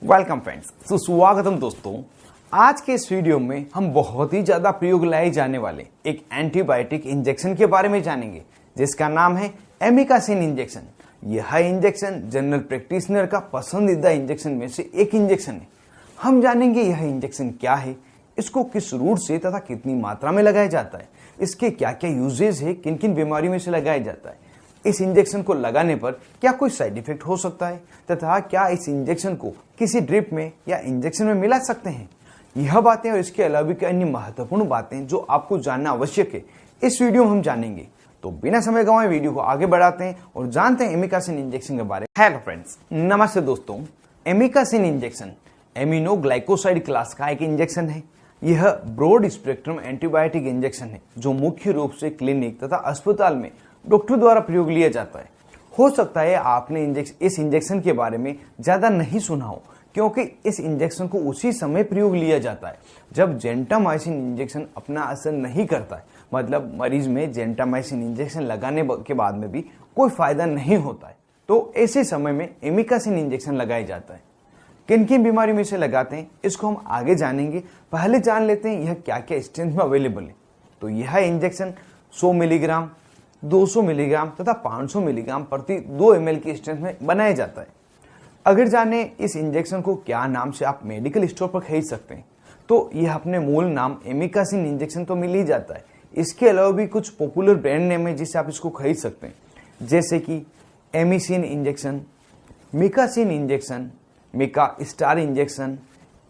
Welcome friends, सुस्वागतम दोस्तों। आज के इस वीडियो में हम बहुत ही ज्यादा प्रयोग लाए जाने वाले एक एंटीबायोटिक इंजेक्शन के बारे में जानेंगे, जिसका नाम है एमिकासिन इंजेक्शन। यह इंजेक्शन जनरल प्रैक्टिशनर का पसंदीदा इंजेक्शन में से एक इंजेक्शन है। हम जानेंगे यह इंजेक्शन क्या है, इसको किस रूट से तथा कितनी मात्रा में लगाया जाता है, इसके क्या क्या यूजेज है, किन किन बीमारियों में से लगाया जाता है, इस इंजेक्शन को लगाने पर क्या कोई साइड इफेक्ट हो सकता है तथा क्या इस इंजेक्शन को किसी ड्रिप में या इंजेक्शन में मिला सकते हैं। यह बातें और इसके अलावा भी अन्य महत्वपूर्ण बातें जो आपको जानना आवश्यक है, इस वीडियो में हम जानेंगे। तो बिना समय गंवाए वीडियो को आगे बढ़ाते हैं और जानते हैं एमिकासिन इंजेक्शन के बारे में। हेलो फ्रेंड्स, नमस्ते दोस्तों। एमिकासिन इंजेक्शन एमिनोग्लाइकोसाइड क्लास का एक इंजेक्शन है। यह ब्रॉड स्पेक्ट्रम एंटीबायोटिक इंजेक्शन है जो मुख्य रूप से क्लिनिक तथा अस्पताल में डॉक्टर द्वारा प्रयोग लिया जाता है। हो सकता है आपने इस इंजेक्शन के बारे में ज्यादा नहीं सुना हो, क्योंकि इस इंजेक्शन को उसी समय प्रयोग लिया जाता है जब जेंटामाइसिन इंजेक्शन अपना असर नहीं करता है। मतलब मरीज में जेंटामाइसिन इंजेक्शन लगाने के बाद में भी कोई फायदा नहीं होता है, तो ऐसे समय में एमिकासिन इंजेक्शन लगाया जाता है। किन किन बीमारियों में से लगाते हैं इसको हम आगे जानेंगे। पहले जान लेते हैं यह क्या क्या स्ट्रेंथ में अवेलेबल है। तो यह इंजेक्शन 100 मिलीग्राम, 200 मिलीग्राम तथा 500 मिलीग्राम प्रति 2 ml की स्ट्रेंथ में बनाया जाता है। अगर जाने इस इंजेक्शन को क्या नाम से आप मेडिकल स्टोर पर खरीद सकते हैं, तो यह अपने मूल नाम एमिकासिन इंजेक्शन तो मिल ही जाता है। इसके अलावा भी कुछ पॉपुलर ब्रांड नेम है जिससे आप इसको खरीद सकते हैं, जैसे कि एमिसिन इंजेक्शन, मिकासिन इंजेक्शन, मिका स्टार इंजेक्शन,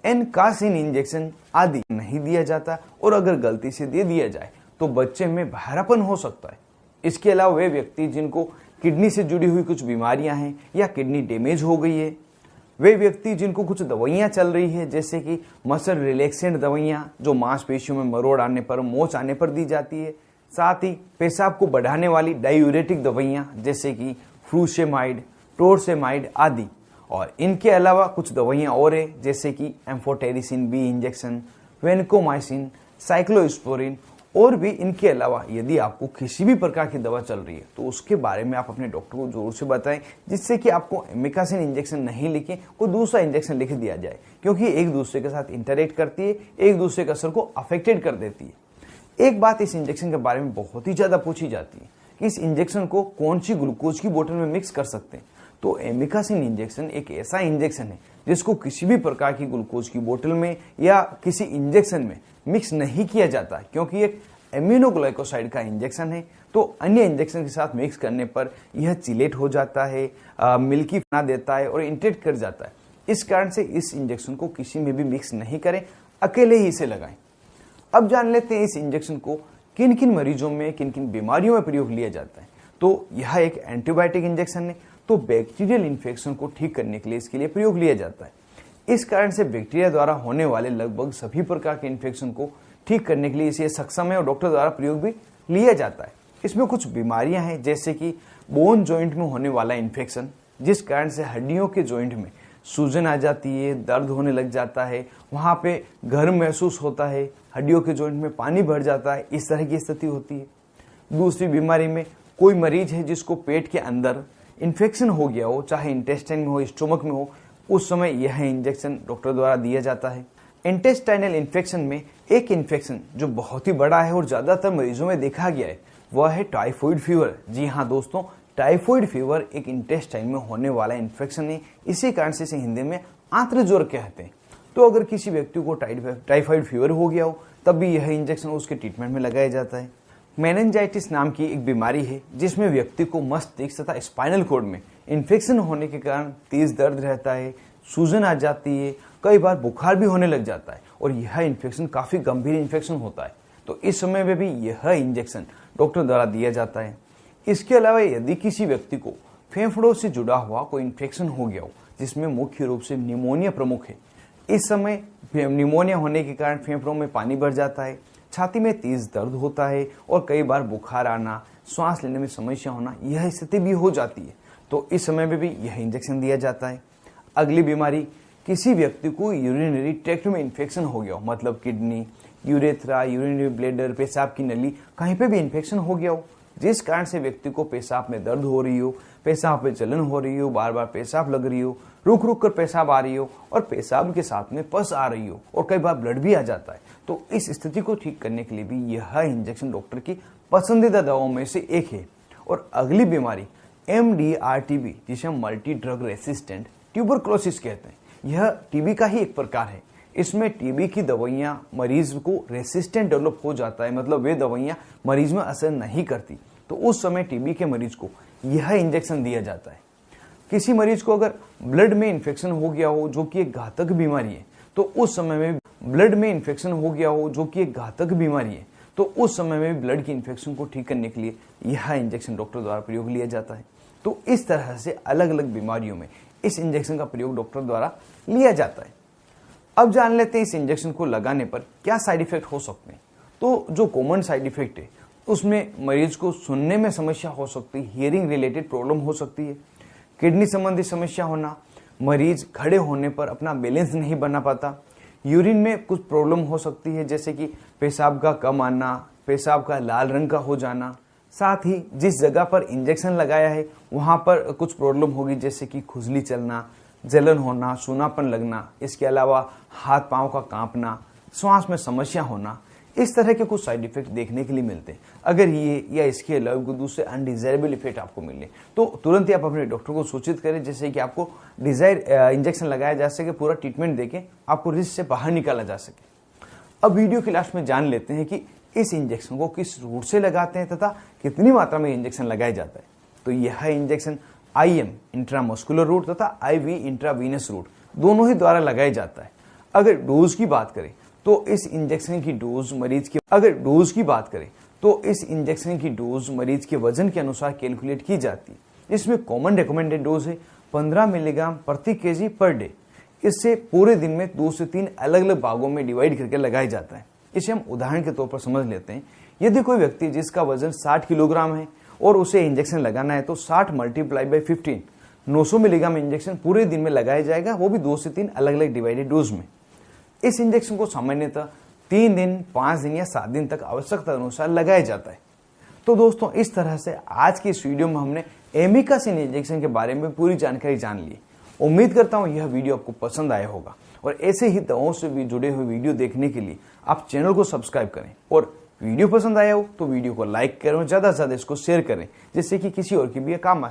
एनकासिन इंजेक्शन आदि। नहीं दिया जाता और अगर गलती से दे दिया जाए तो बच्चे में बहरापन हो सकता है। इसके अलावा वे व्यक्ति जिनको किडनी से जुड़ी हुई कुछ बीमारियां हैं या किडनी डैमेज हो गई है, वे व्यक्ति जिनको कुछ दवाइयां चल रही है जैसे कि मसल रिलैक्सेंट दवाइयां जो मांसपेशियों में मरोड़ आने पर, मोच आने पर दी जाती है, साथ ही पेशाब को बढ़ाने वाली डायूरेटिक दवाइयां जैसे कि फ्रूसेमाइड, टोरसेमाइड आदि। और इनके अलावा कुछ दवाइयां और है जैसे कि amphotericin B injection, vancomycin, cyclosporine और भी। इनके अलावा यदि आपको किसी भी प्रकार की दवा चल रही है तो उसके बारे में आप अपने डॉक्टर को जरूर से बताएं, जिससे कि आपको एमिकासिन इंजेक्शन नहीं लिखे, कोई दूसरा इंजेक्शन लिख दिया जाए, क्योंकि एक दूसरे के साथ इंटरेक्ट करती है, एक दूसरे के असर को अफेक्टेड कर देती है। एक बात इस इंजेक्शन के बारे में बहुत ही ज्यादा पूछी जाती है कि इस इंजेक्शन को कौन सी ग्लूकोज की बोतल में मिक्स कर सकते हैं। तो एमिकासिन इंजेक्शन एक ऐसा इंजेक्शन है जिसको किसी भी प्रकार की ग्लूकोज की बोतल में या किसी इंजेक्शन में मिक्स नहीं किया जाता, क्योंकि एक एमिनोग्लाइकोसाइड का इंजेक्शन है। तो अन्य इंजेक्शन के साथ मिक्स करने पर यह चिलेट हो जाता है, मिल्की बना देता है और इंटेट कर जाता है। इस कारण से इस इंजेक्शन को किसी में भी मिक्स नहीं करें, अकेले ही इसे लगाएं। अब जान लेते हैं इस इंजेक्शन को किन किन मरीजों में, किन किन बीमारियों में प्रयोग लिया जाता है। तो यह एक एंटीबायोटिक इंजेक्शन है, तो बैक्टीरियल इन्फेक्शन को ठीक करने के लिए इसके लिए प्रयोग लिया जाता है। इस कारण से बैक्टीरिया द्वारा होने वाले लगभग सभी प्रकार के इन्फेक्शन को ठीक करने के लिए इसे सक्षम है और डॉक्टर द्वारा प्रयोग भी लिया जाता है। इसमें कुछ बीमारियां हैं जैसे कि बोन जॉइंट में होने वाला इन्फेक्शन, जिस कारण से हड्डियों के जॉइंट में सूजन आ जाती है, दर्द होने लग जाता है, वहां पे गर्म महसूस होता है, हड्डियों के जॉइंट में पानी भर जाता है, इस तरह की स्थिति होती है। दूसरी बीमारी में कोई मरीज है जिसको पेट के अंदर इन्फेक्शन हो गया हो, चाहे इंटेस्टाइन में हो, स्टोमक में हो, उस समय यह इंजेक्शन डॉक्टर द्वारा दिया जाता है। इंटेस्टाइनल इन्फेक्शन में एक इन्फेक्शन जो बहुत ही बड़ा है और ज्यादातर मरीजों में देखा गया है वह है टाइफाइड फीवर। जी हाँ दोस्तों, टाइफाइड फीवर एक इंटेस्टाइन में होने वाला इन्फेक्शन है। इसी कारण से इसे हिंदी में आंत्र ज्वर कहते हैं। तो अगर किसी व्यक्ति को टाइफाइड फीवर हो गया हो तब भी यह इंजेक्शन उसके ट्रीटमेंट में लगाया जाता है। मेनिंजाइटिस नाम की एक बीमारी है जिसमें व्यक्ति को मस्तिष्क तथा स्पाइनल कॉर्ड में इन्फेक्शन होने के कारण तेज दर्द रहता है, सूजन आ जाती है, कई बार बुखार भी होने लग जाता है और यह इन्फेक्शन काफी गंभीर इन्फेक्शन होता है। तो इस समय में भी यह इंजेक्शन डॉक्टर द्वारा दिया जाता है। इसके अलावा यदि किसी व्यक्ति को फेफड़ों से जुड़ा हुआ कोई इन्फेक्शन हो गया हो जिसमें मुख्य रूप से निमोनिया प्रमुख है, इस समय निमोनिया होने के कारण फेफड़ों में पानी भर जाता है, छाती में तेज दर्द होता है और कई बार बुखार आना, श्वास लेने में समस्या होना, यह स्थिति भी हो जाती है। तो इस समय में भी यह इंजेक्शन दिया जाता है। अगली बीमारी, किसी व्यक्ति को यूरिनरी ट्रैक्ट में इन्फेक्शन हो गया हो, मतलब किडनी, यूरेथ्रा, यूरिनरी ब्लैडर, पेशाब की नली, कहीं पे भी इन्फेक्शन हो गया हो, जिस कारण से व्यक्ति को पेशाब में दर्द हो रही हो, पेशाब में जलन हो रही हो, बार बार पेशाब लग रही हो, रुक रुक कर पेशाब आ रही हो और पेशाब के साथ में पस आ रही हो और कई बार ब्लड भी आ जाता है। तो इस स्थिति को ठीक करने के लिए भी यह इंजेक्शन डॉक्टर की पसंदीदा दवाओं में से एक है। और अगली बीमारी MDR-TB, जिसे हम मल्टी ड्रग रेसिस्टेंट ट्यूबरक्लोसिस कहते हैं, यह टीबी का ही एक प्रकार है। इसमें टीबी की दवाइयां मरीज को रेसिस्टेंट डेवलप हो जाता है, मतलब वे दवाइयां मरीज में असर नहीं करती, तो उस समय टीबी के मरीज को यह इंजेक्शन दिया जाता है। किसी मरीज को अगर ब्लड में इन्फेक्शन हो गया हो जो कि एक घातक बीमारी है, तो उस समय में ब्लड में इन्फेक्शन हो गया हो जो कि एक घातक बीमारी है, तो उस समय में ब्लड की इन्फेक्शन को ठीक करने के लिए यह इंजेक्शन डॉक्टर द्वारा प्रयोग लिया जाता है। तो इस तरह से अलग अलग बीमारियों में इस इंजेक्शन का प्रयोग डॉक्टर द्वारा लिया जाता है। अब जान लेते हैं इस इंजेक्शन को लगाने पर क्या साइड इफेक्ट हो सकते हैं। तो जो कॉमन साइड इफेक्ट है उसमें मरीज को सुनने में समस्या हो सकती है, हियरिंग रिलेटेड प्रॉब्लम हो सकती है, किडनी संबंधी समस्या होना, मरीज खड़े होने पर अपना बैलेंस नहीं बना पाता, यूरिन में कुछ प्रॉब्लम हो सकती है जैसे कि पेशाब का कम आना, पेशाब का लाल रंग का हो जाना, साथ ही जिस जगह पर इंजेक्शन लगाया है वहां पर कुछ प्रॉब्लम होगी जैसे कि खुजली चलना, जलन होना, सूनापन लगना, इसके अलावा हाथ पांव का कांपना, श्वास में समस्या होना, इस तरह के कुछ साइड इफेक्ट देखने के लिए मिलते हैं। अगर ये या इसके अलावा कोई दूसरे अनडिजायरेबल इफेक्ट आपको मिले तो तुरंत ही आप अपने डॉक्टर को सूचित करें, जैसे कि आपको डिजायर इंजेक्शन लगाया जा सके, पूरा ट्रीटमेंट देके आपको रिस्क से बाहर निकाला जा सके। अब वीडियो के लास्ट में जान लेते हैं कि इस इंजेक्शन को किस रूट से लगाते हैं तथा कितनी मात्रा में इंजेक्शन लगाया जाता है। तो यह इंजेक्शन IM इंट्रामस्कुलर रूट तथा IV इंट्रावीनस रूट दोनों ही द्वारा लगाया जाता है। अगर डोज की बात करें तो इस इंजेक्शन की डोज मरीज के वजन के अनुसार कैलकुलेट की जाती है। इसमें कॉमन रिकमेंडेड डोज है 15 मिलीग्राम प्रति केजी पर डे। इससे पूरे दिन में 2 से 3 अलग अलग भागों में डिवाइड करके लगाया जाता है। इसे हम उदाहरण के तौर पर समझ लेते हैं। यदि कोई व्यक्ति जिसका वजन 60 किलोग्राम है और उसे इंजेक्शन लगाना है तो 60 मल्टीप्लाई बाई 15 900 मिलीग्राम इंजेक्शन पूरे दिन में लगाया जाएगा, वो भी 2 से 3 अलग अलग डिवाइडेड डोज में। इस इंजेक्शन को सामान्यतः 3 दिन, 5 दिन या 7 दिन तक आवश्यकता अनुसार लगाया जाता है। तो दोस्तों, इस तरह से आज की इस वीडियो में हमने एमिकासिन इंजेक्शन के बारे में पूरी जानकारी जान ली। उम्मीद करता हूं यह वीडियो आपको पसंद आया होगा और ऐसे ही दवाओं से भी जुड़े हुए वीडियो देखने के लिए आप चैनल को सब्सक्राइब करें और वीडियो पसंद आया हो तो वीडियो को लाइक करें और ज्यादा से ज्यादा इसको शेयर करें, जिससे कि किसी और की भी काम आ